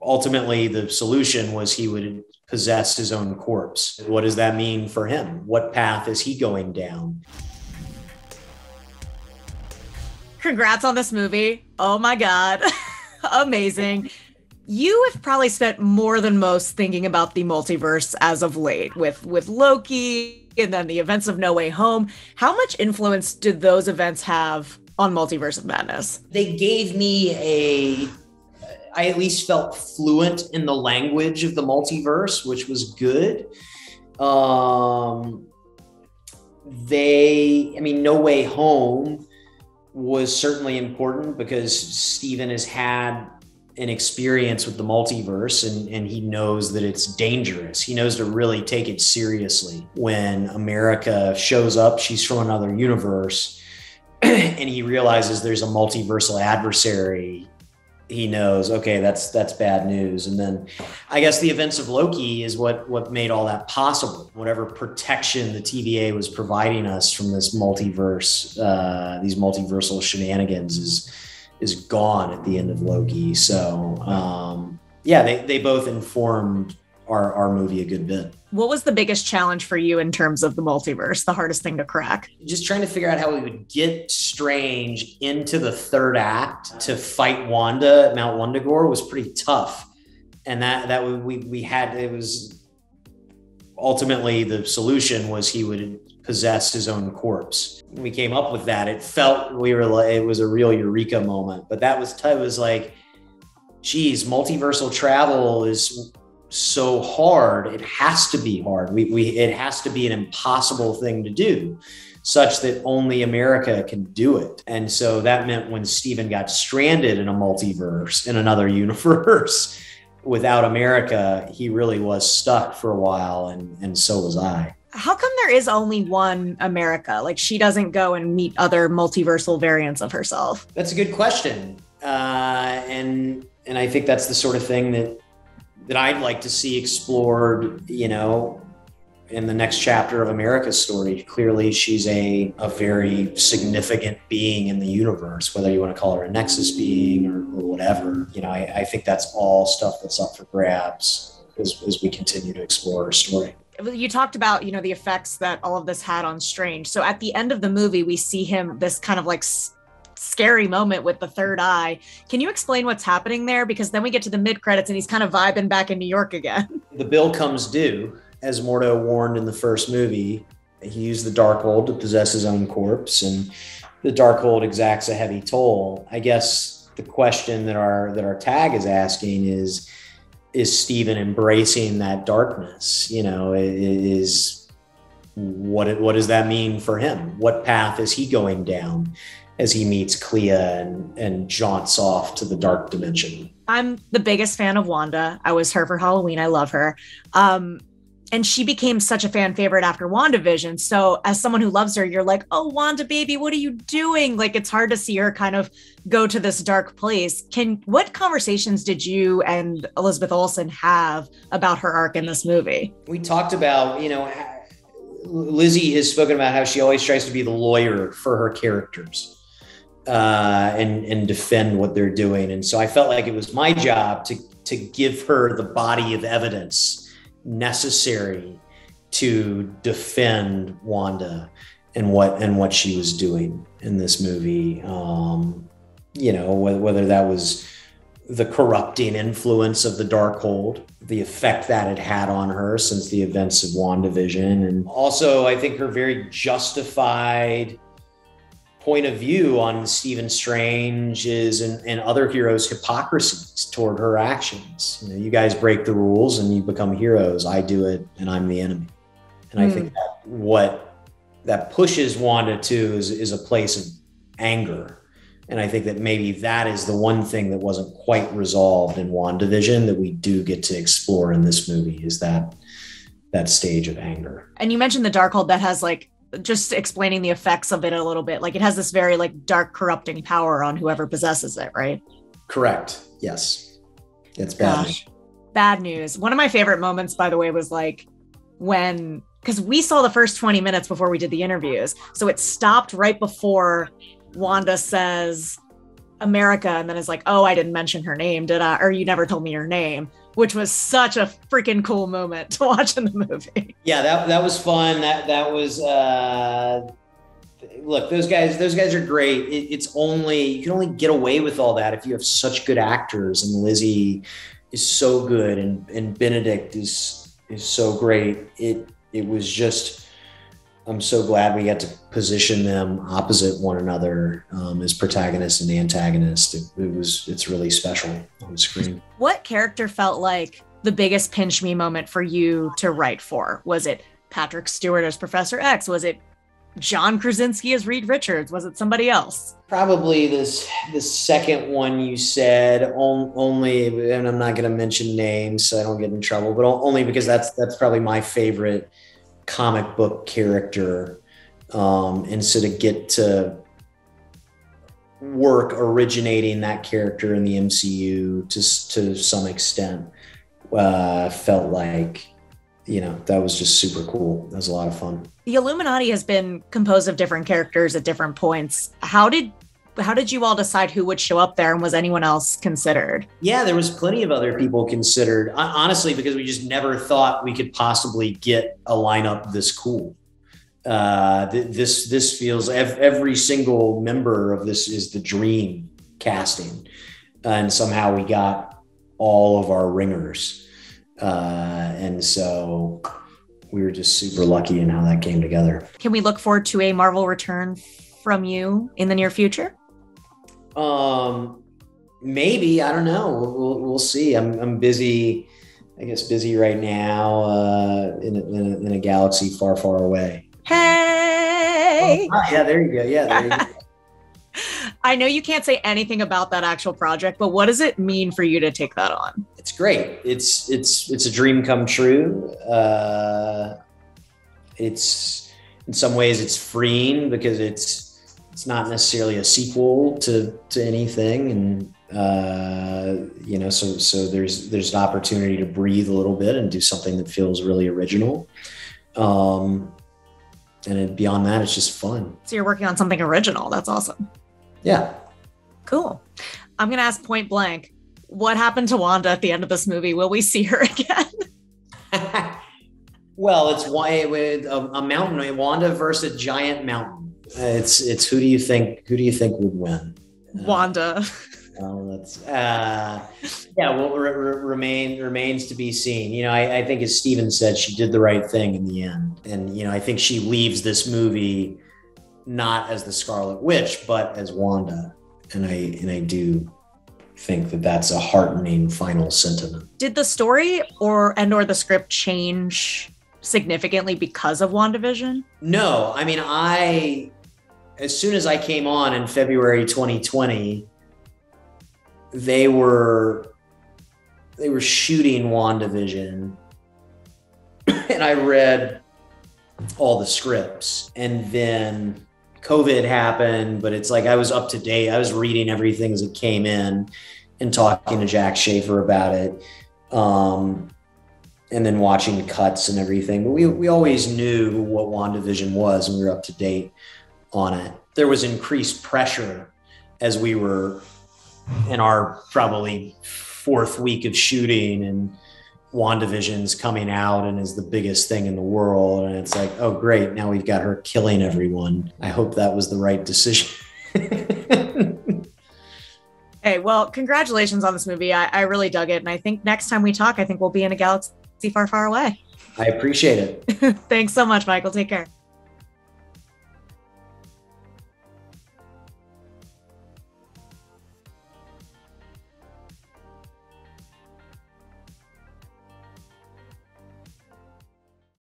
ultimately the solution was he would possess his own corpse. What does that mean for him? What path is he going down? Congrats on this movie. Oh my God. Amazing. You have probably spent more than most thinking about the multiverse as of late with Loki and then the events of No Way Home. How much influence did those events have on Multiverse of Madness? They gave me I at least felt fluent in the language of the multiverse, which was good. No Way Home was certainly important because Steven has had an experience with the multiverse and he knows that it's dangerous. He knows to really take it seriously. When America shows up, she's from another universe, and he realizes there's a multiversal adversary. He knows, okay, that's bad news. And then I guess the events of Loki is what made all that possible. Whatever protection the TVA was providing us from this multiverse, these multiversal shenanigans is gone at the end of Loki. So they both informed our movie a good bit. What was the biggest challenge for you in terms of the multiverse, the hardest thing to crack? Just trying to figure out how we would get Strange into the third act to fight Wanda at Mount Wundagore was pretty tough. And it was ultimately the solution was he would possess his own corpse. When we came up with that, it was a real eureka moment. But it was like, geez, multiversal travel is so hard. It has to be hard. It has to be an impossible thing to do, such that only America can do it. And so that meant when Steven got stranded in a multiverse, in another universe, without America, he really was stuck for a while, and so was I. How come there is only one America? Like, she doesn't go and meet other multiversal variants of herself? That's a good question. And I think that's the sort of thing that I'd like to see explored, in the next chapter of America's story. Clearly, she's a very significant being in the universe, whether you want to call her a Nexus being or whatever. I think that's all stuff that's up for grabs as we continue to explore her story. You talked about, the effects that all of this had on Strange. So at the end of the movie, we see him, this kind of like scary moment with the third eye. Can you explain what's happening there? Because then we get to the mid-credits and he's kind of vibing back in New York again. The bill comes due, as Mordo warned in the first movie. He used the Darkhold to possess his own corpse, and the Darkhold exacts a heavy toll. I guess the question that our tag is asking is Steven embracing that darkness? What does that mean for him? What path is he going down as he meets Clea and jaunts off to the dark dimension? I'm the biggest fan of Wanda. I was her for Halloween. I love her. And she became such a fan favorite after WandaVision. So as someone who loves her, you're like, oh, Wanda, baby, what are you doing? Like, it's hard to see her kind of go to this dark place. What conversations did you and Elizabeth Olsen have about her arc in this movie? We talked about, Lizzie has spoken about how she always tries to be the lawyer for her characters and defend what they're doing. And so I felt like it was my job to give her the body of evidence necessary to defend Wanda and what she was doing in this movie. Whether that was the corrupting influence of the Darkhold, the effect that it had on her since the events of WandaVision, and also I think her very justified point of view on Stephen Strange's and other heroes' hypocrisies toward her actions. You guys break the rules and you become heroes. I do it and I'm the enemy. And I think that what that pushes Wanda to is a place of anger. And I think that maybe that is the one thing that wasn't quite resolved in WandaVision that we do get to explore in this movie, is that stage of anger. And you mentioned the Darkhold that has just explaining the effects of it a little bit. It has this very dark corrupting power on whoever possesses it, right? Correct. Yes. It's bad. Gosh, bad news. One of my favorite moments, by the way, was because we saw the first 20 minutes before we did the interviews. So it stopped right before Wanda says, America and then is like, oh, I didn't mention her name, did I? Or you never told me her name, which was such a freaking cool moment to watch in the movie. Yeah, that was fun. That was look, those guys are great. It's only, you can only get away with all that if you have such good actors, and Lizzie is so good, and Benedict is so great. It was just, I'm so glad we got to position them opposite one another as protagonist and antagonist. It's really special on the screen. What character felt like the biggest pinch me moment for you to write for? Was it Patrick Stewart as Professor X? Was it John Krasinski as Reed Richards? Was it somebody else? Probably this second one you said, only, and I'm not going to mention names so I don't get in trouble, but only because that's probably my favorite comic book character, and so to get to work originating that character in the MCU to some extent felt like, that was just super cool. That was a lot of fun. The Illuminati has been composed of different characters at different points. How did you all decide who would show up there, and was anyone else considered? Yeah, there was plenty of other people considered, honestly, because we just never thought we could possibly get a lineup this cool. This feels, every single member of this is the dream casting. And somehow we got all of our ringers. And so we were just super lucky in how that came together. Can we look forward to a Marvel return from you in the near future? Maybe, I don't know. We'll see. I'm busy, I guess, right now, in a galaxy far, far away. Hey. Yeah, there you go. Yeah, there you go. I know you can't say anything about that actual project, but what does it mean for you to take that on? It's great. It's a dream come true. It's, in some ways it's freeing because it's not necessarily a sequel to anything. And, so there's an opportunity to breathe a little bit and do something that feels really original. And beyond that, it's just fun. So you're working on something original. That's awesome. Yeah. Cool. I'm going to ask point blank, what happened to Wanda at the end of this movie? Will we see her again? Well, it's with a mountain, Wanda versus a giant mountain. It's who do you think would win? Wanda. Remains to be seen. I think, as Steven said, she did the right thing in the end. And, I think she leaves this movie not as the Scarlet Witch, but as Wanda. And I do think that that's a heartening final sentiment. Did the story or the script change significantly because of WandaVision? No, as soon as I came on in February 2020, they were shooting WandaVision, and I read all the scripts, and then COVID happened, but it's like I was up to date. I was reading everything as it came in and talking to Jack Schaefer about it, and then watching cuts and everything. But we always knew what WandaVision was, and we were up to date on it. There was increased pressure as we were in our probably fourth week of shooting, and WandaVision's coming out and is the biggest thing in the world. And it's like, oh, great. Now we've got her killing everyone. I hope that was the right decision. Hey, well, congratulations on this movie. I really dug it. And I think next time we talk, I think we'll be in a galaxy far, far away. I appreciate it. Thanks so much, Michael. Take care.